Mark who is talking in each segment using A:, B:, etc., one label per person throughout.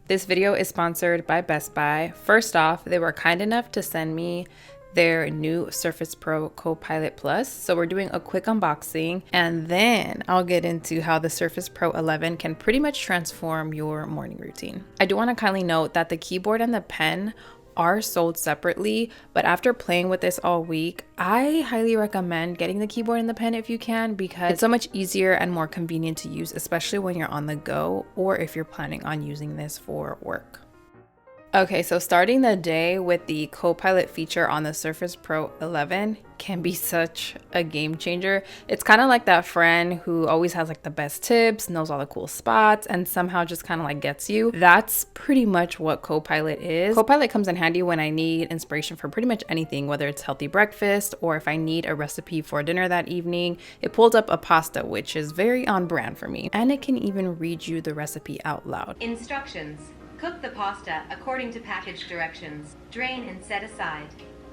A: This video is sponsored by Best Buy. First off, they were kind enough to send me their new Surface Pro Copilot Plus. So we're doing a quick unboxing and then I'll get into how the Surface Pro 11 can pretty much transform your morning routine. I do want to kindly note that the keyboard and the pen are sold separately, but after playing with this all week, I highly recommend getting the keyboard and the pen if you can, because it's so much easier and more convenient to use, especially when you're on the go or if you're planning on using this for work. Okay, so starting the day with the Copilot feature on the Surface Pro 11 can be such a game changer. It's kind of like that friend who always has like the best tips, knows all the cool spots, and somehow just kind of like gets you. That's pretty much what Copilot is. Copilot comes in handy when I need inspiration for pretty much anything, whether it's healthy breakfast or if I need a recipe for dinner that evening. It pulled up a pasta, which is very on brand for me, and it can even read you the recipe out loud.
B: Instructions. Cook the pasta according to package directions. Drain and set aside.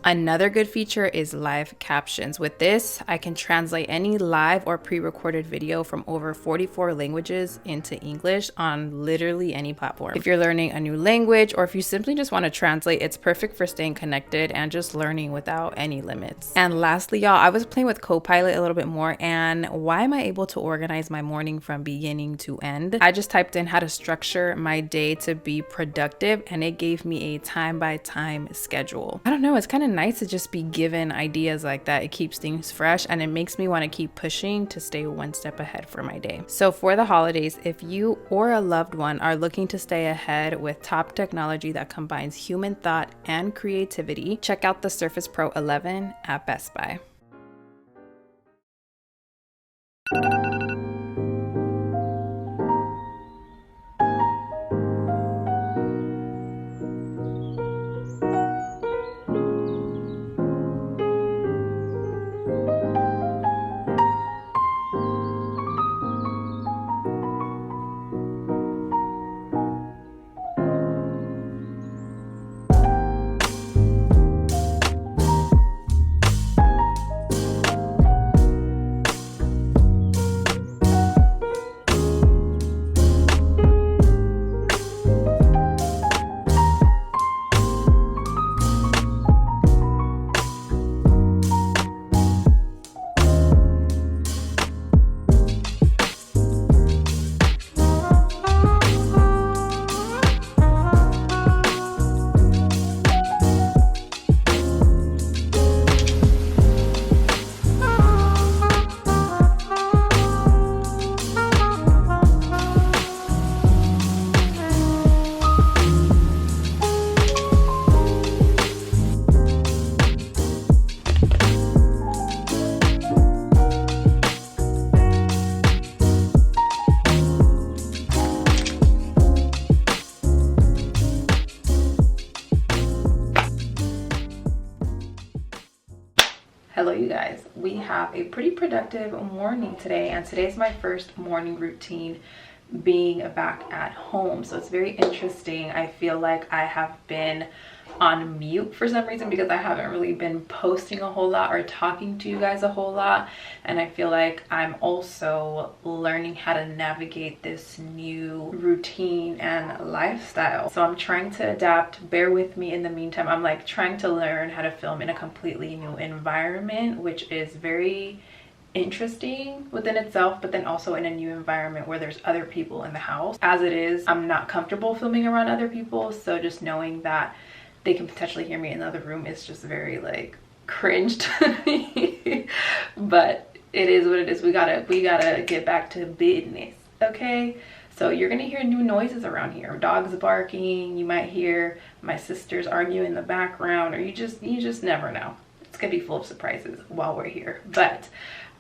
A: Another good feature is live captions. With this, I can translate any live or pre-recorded video from over 44 languages into English on literally any platform. If you're learning a new language or if you simply just want to translate, it's perfect for staying connected and just learning without any limits. And lastly, y'all, I was playing with Copilot a little bit more, and why am I able to organize my morning from beginning to end? I just typed in how to structure my day to be productive, and it gave me a time-by-time schedule. I don't know, it's kind of nice to just be given ideas like that. It keeps things fresh and it makes me want to keep pushing to stay one step ahead for my day. So for the holidays, if you or a loved one are looking to stay ahead with top technology that combines human thought and creativity, check out the Surface Pro 11 at Best Buy. Hello you guys, we have a pretty productive morning today, and today's my first morning routine being back at home. So it's very interesting. I feel like I have been on mute for some reason because I haven't really been posting a whole lot or talking to you guys a whole lot, and I feel like I'm also learning how to navigate this new routine and lifestyle. So I'm trying to adapt. Bear with me in the meantime. I'm like trying to learn how to film in a completely new environment, which is very interesting within itself, but then also in a new environment where there's other people in the house. As it is, I'm not comfortable filming around other people, so just knowing that they can potentially hear me in the other room is just very like cringe to me. But it is what it is. We gotta get back to business, okay? So you're gonna hear new noises around here. Dogs barking, you might hear my sisters arguing in the background, or you just never know. It's gonna be full of surprises while we're here. But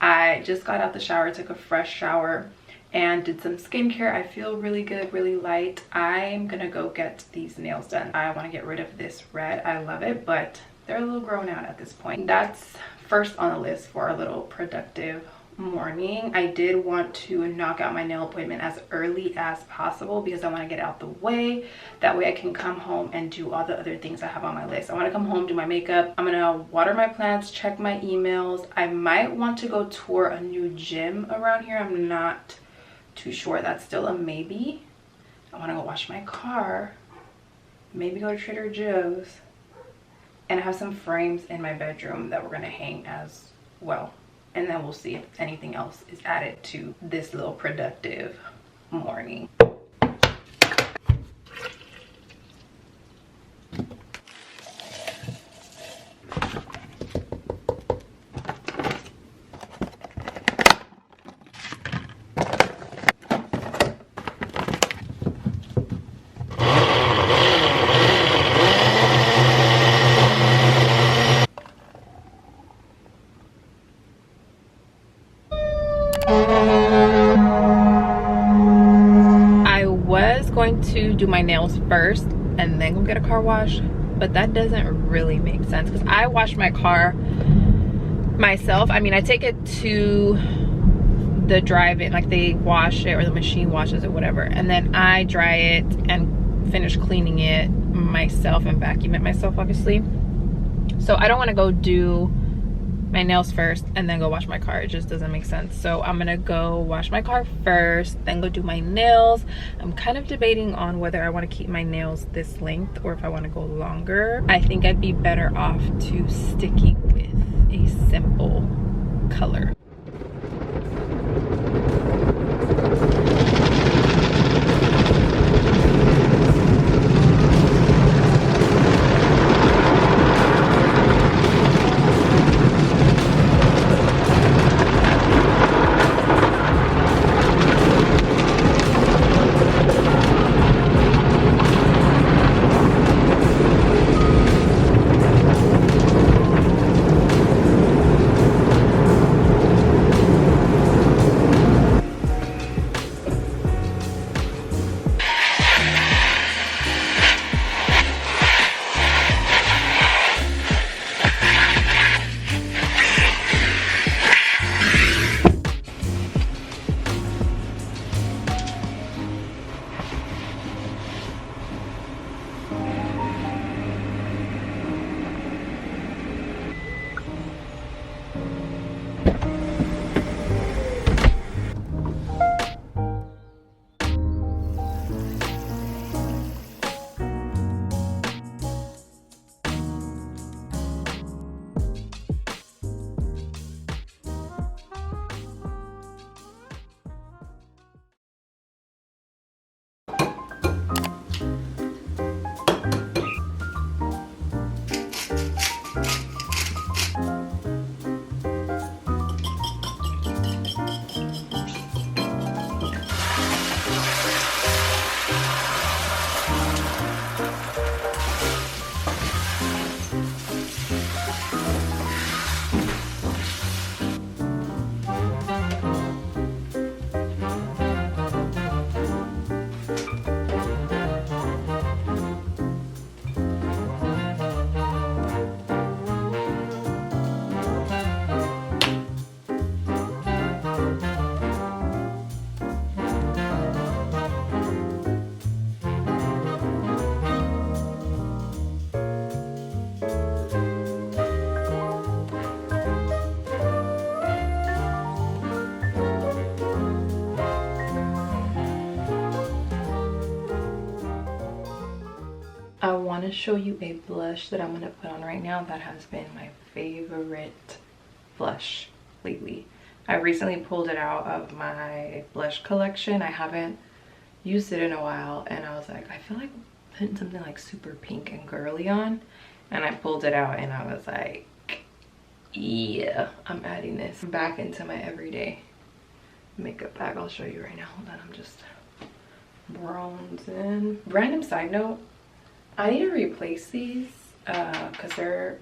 A: I just got out the shower, took a fresh shower, and did some skincare. I feel really good, really light. I'm gonna go get these nails done. I wanna get rid of this red. I love it, but they're a little grown out at this point. That's first on the list for a little productive morning. I did want to knock out my nail appointment as early as possible because I want to get out the way. That way I can come home and do all the other things I have on my list. I want to come home, do my makeup. I'm gonna water my plants, check my emails. I might want to go tour a new gym around here. I'm not too sure. That's still a maybe. I want to go wash my car, maybe go to Trader Joe's, and I have some frames in my bedroom that we're going to hang as well. And then we'll see if anything else is added to this little productive morning. I was going to do my nails first and then go get a car wash, but that doesn't really make sense because I wash my car myself. I mean, I take it to the drive-in, like they wash it or the machine washes it, whatever, and then I dry it and finish cleaning it myself and vacuum it myself, obviously. So I don't want to go do my nails first and then go wash my car. It just doesn't make sense. So I'm gonna go wash my car first, then go do my nails. I'm kind of debating on whether I want to keep my nails this length or if I want to go longer. I think I'd be better off to sticking with a simple color. I want to show you a blush that I'm going to put on right now that has been my favorite blush lately. I recently pulled it out of my blush collection. I haven't used it in a while and I was like, I feel like putting something like super pink and girly on, and I pulled it out and I was like, yeah, I'm adding this back into my everyday makeup bag. I'll show you right now. Hold on, I'm just bronzing. Random side note, I need to replace these because they're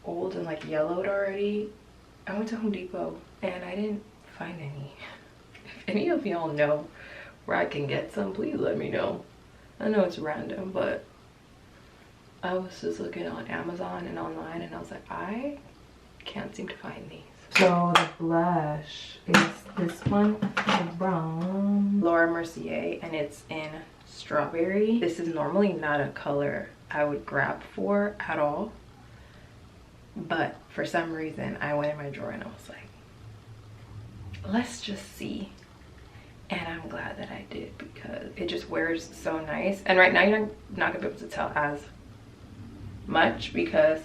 A: old and like yellowed already. I went to Home Depot and I didn't find any. If any of y'all know where I can get some, please let me know. I know it's random, but I was just looking on Amazon and online and I was like, I can't seem to find these. So the blush is this one, the brown Laura Mercier, and it's in strawberry. This is normally not a color I would grab for at all, but for some reason I went in my drawer and I was like, let's just see. And I'm glad that I did because it just wears so nice. And right now you're not gonna be able to tell as much because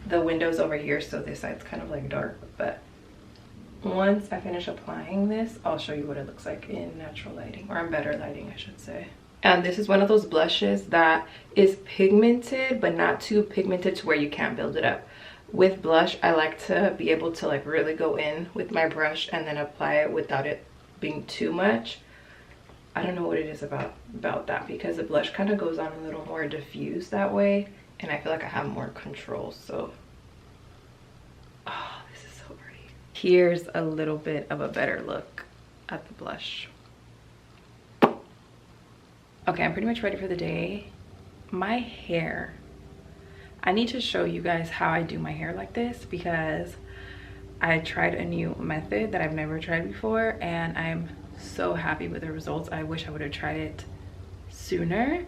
A: the window's over here, so this side's kind of like dark. But once I finish applying this, I'll show you what it looks like in natural lighting, or in better lighting I should say. And this is one of those blushes that is pigmented, but not too pigmented to where you can't build it up. With blush, I like to be able to like really go in with my brush and then apply it without it being too much. I don't know what it is about that, because the blush kind of goes on a little more diffuse that way, and I feel like I have more control. So, oh, this is so pretty. Here's a little bit of a better look at the blush. Okay, I'm pretty much ready for the day. My hair, I need to show you guys how I do my hair like this, because I tried a new method that I've never tried before, and I'm so happy with the results. I wish I would have tried it sooner.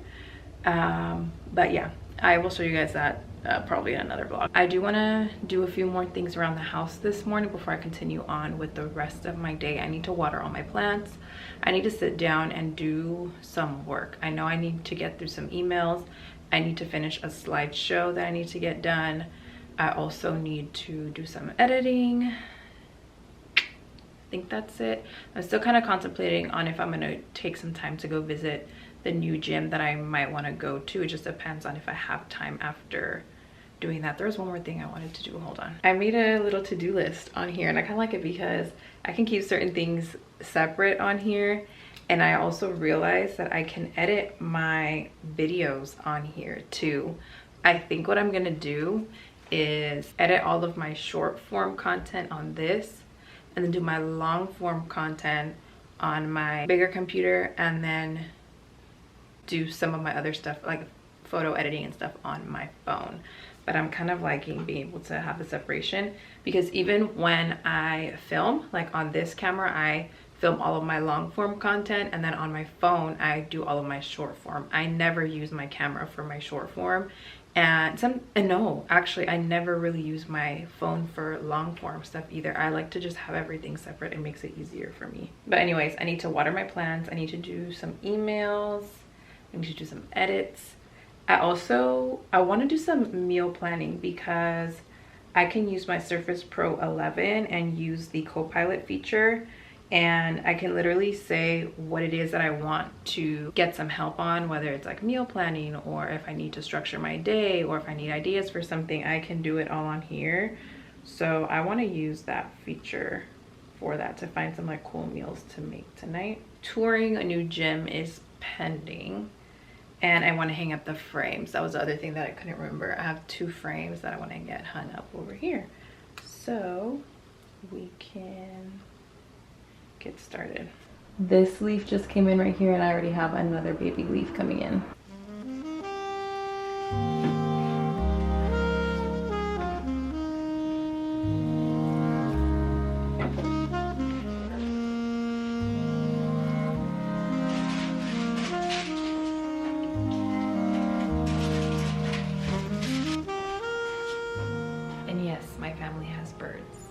A: But yeah, I will show you guys that probably in another vlog. I do want to do a few more things around the house this morning before I continue on with the rest of my day. I need to water all my plants. I need to sit down and do some work. I know I need to get through some emails. I need to finish a slideshow that I need to get done. I also need to do some editing. I think that's it. I'm still kind of contemplating on if I'm gonna take some time to go visit the new gym that I might want to go to. It just depends on if I have time after doing that. There was one more thing I wanted to do. Hold on. I made a little to-do list on here, and I kind of like it because I can keep certain things separate on here, and I also realized that I can edit my videos on here too. I think what I'm gonna do is edit all of my short form content on this, and then do my long form content on my bigger computer, and then do some of my other stuff like photo editing and stuff on my phone. But I'm kind of liking being able to have the separation, because even when I film, like on this camera, I film all of my long form content, and then on my phone I do all of my short form. I never use my camera for my short form, and no, actually I never really use my phone for long form stuff either. I like to just have everything separate. It makes it easier for me. But anyways, I need to water my plants. I need to do some emails. I need to do some edits. I want to do some meal planning, because I can use my Surface Pro 11 and use the Copilot feature, and I can literally say what it is that I want to get some help on, whether it's like meal planning, or if I need to structure my day, or if I need ideas for something. I can do it all on here. So I want to use that feature for that, to find some like cool meals to make tonight. Touring a new gym is pending, and I want to hang up the frames. That was the other thing that I couldn't remember. I have 2 frames that I want to get hung up over here, so we can get started. This leaf just came in right here, and I already have another baby leaf coming in. And yes, my family has birds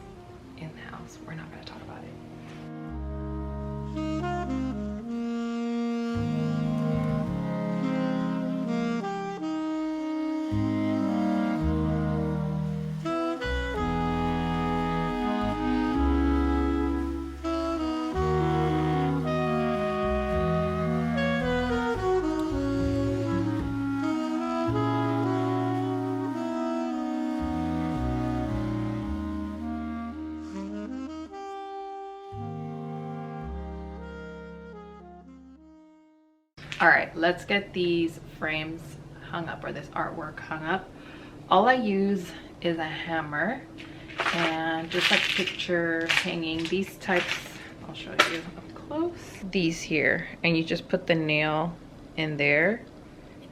A: in the house. We're not going to talk about it. All right, let's get these frames hung up, or this artwork hung up. All I use is a hammer, and just like picture hanging these types. I'll show you up close. These here, and you just put the nail in there,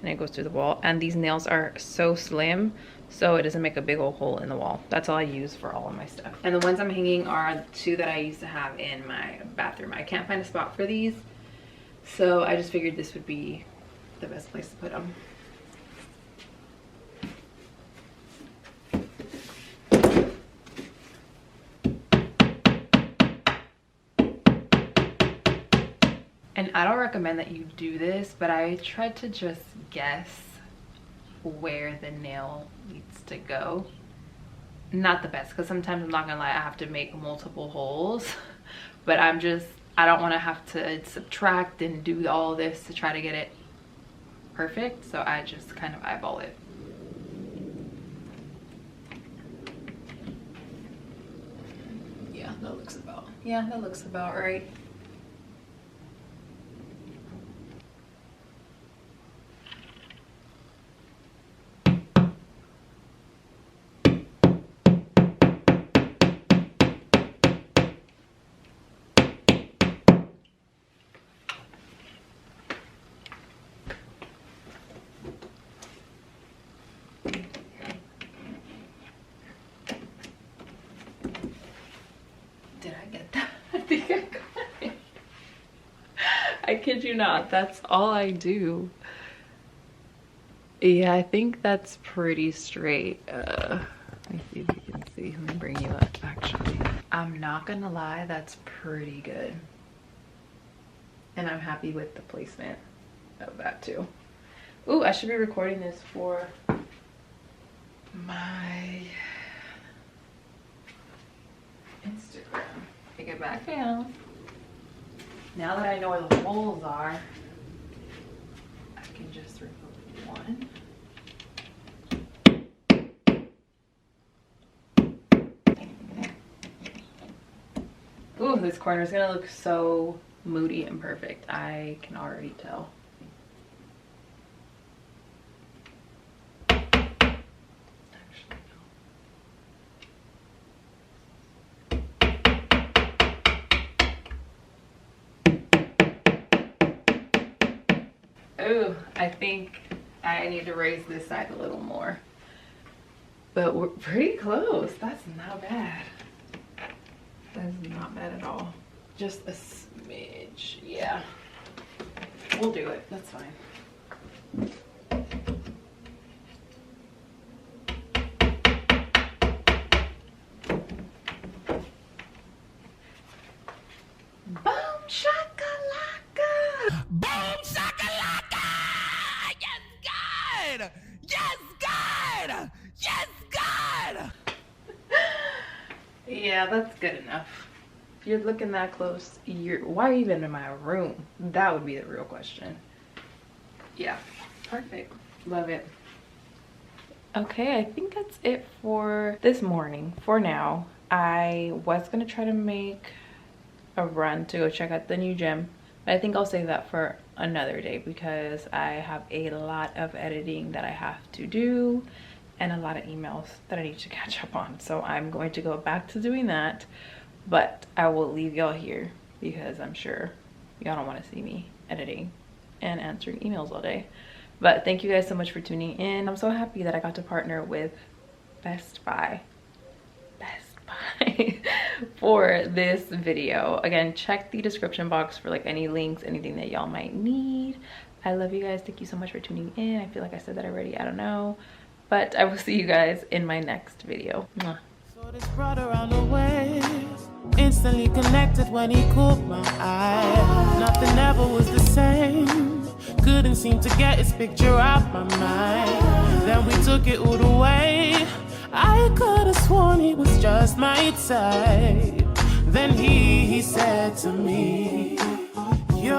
A: and it goes through the wall. And these nails are so slim, so it doesn't make a big old hole in the wall. That's all I use for all of my stuff. And the ones I'm hanging are the 2 that I used to have in my bathroom. I can't find a spot for these, so I just figured this would be the best place to put them. And I don't recommend that you do this, but I tried to just guess where the nail needs to go. Not the best, because sometimes, I'm not gonna lie, I have to make multiple holes. But I don't want to have to subtract and do all this to try to get it perfect, so I just kind of eyeball it. Yeah, that looks about right. Did I get that? I think I got it. I kid you not, that's all I do. Yeah, I think that's pretty straight. Let me see if you can see. Let me bring you up, actually. I'm not gonna lie, that's pretty good. And I'm happy with the placement of that too. Ooh, I should be recording this for my Instagram. Take it back down. Now that I know where the holes are, I can just remove one. Ooh, this corner is gonna look so moody and perfect. I can already tell. Ooh, I think I need to raise this side a little more. But we're pretty close. That's not bad. That's not bad at all. Just a smidge. Yeah. We'll do it. That's fine. Boom shakalaka!
C: Boom shakalaka! Yes, God! Yes, God! Yes, God!
A: Yeah, that's good enough. If you're looking that close, why even in my room? That would be the real question. Yeah, perfect. Love it. Okay, I think that's it for this morning. For now, I was gonna try to make a run to go check out the new gym, but I think I'll save that for another day because I have a lot of editing that I have to do and a lot of emails that I need to catch up on. So I'm going to go back to doing that, but I will leave y'all here because I'm sure y'all don't want to see me editing and answering emails all day. But thank you guys so much for tuning in. I'm so happy that I got to partner with Best Buy for this video. Again, check the description box for like any links, anything that y'all might need. I love you guys. Thank you so much for tuning in. I feel like I said that already. I don't know, but I will see you guys in my next video. Mwah.
C: So this brought around the way, instantly connected when he caught my eye. Nothing ever was the same. Couldn't seem to get his picture out my mind. Then we took it all the way. I could have sworn he was just my type. Then he said to me, "You're